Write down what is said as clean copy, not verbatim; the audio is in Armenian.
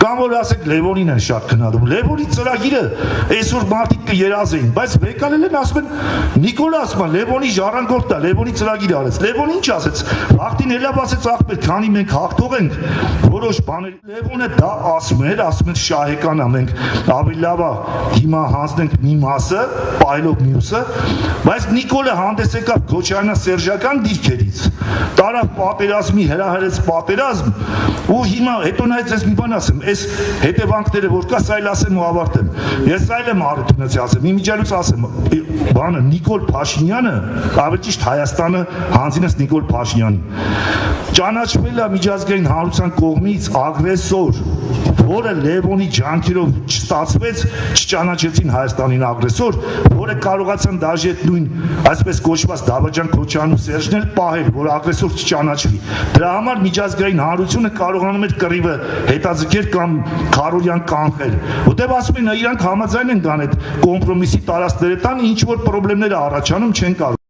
Կամ որ ասեք Լևոնին են շատ քննադում։ Լևոնի ծրագիրը այսօր մարդիկ կերազեին, բայց վեկալել են ասում են Նիկոլը ասում է Լևոնի ժառանգորդն է, Լևոնի ծրագիրը արեց։ Լևոնը ինչ ասեց։ Վախտին հելավ ասեց ախպեր, քանի մենք հաղթող ենք, որոշ բաներ Լևոնը դա ասում էր շահեկան է, մենք ավելի լավ է հիմա հանձնենք մի մասը, պայլով մյուսը, բայց Նիկոլը հանդես եկավ Քոչարյանը սերժական դիրքերից, տարավ պատերազմի հրահրեց պատերազմ ու հիմա հետո նայեց ես մի բան ասեմ, այս հետևանքները որ կա, սա էլ ասեմ ու ավարտեմ։ Ես սա էլ եմ Արեթունեցի ասեմ, իմիջիայլոց ասեմ, բանը Նիկոլ Փաշինյանը, ավելի ճիշտ Հայաստանը հանձինեց Նիկոլ Փաշինյանին։ Ճանաչվել է միջազգային հանրության կողմից ագրեսոր, որը Լևոնի ջանքերով չստացվեց, չճանաչեցին Հայաստանին ագրեսոր, որը կարողացան դաժե այդ նույն, այսպես կոչված Դավաճան Քոչարյանն ու Սերժն էլ պահել, որ ագրեսոր չճանաչվի։ Դրա համար միջազգային հանրությունը կարողանում էր կռիվը հետաձգել կամ քարորյան կանխել։ Որտեղ ասում են իրանք համաձայն են կան այդ կոմպրոմիսի տարածքները տան, ինչ որ խնդիրներ առաջանում չեն կարող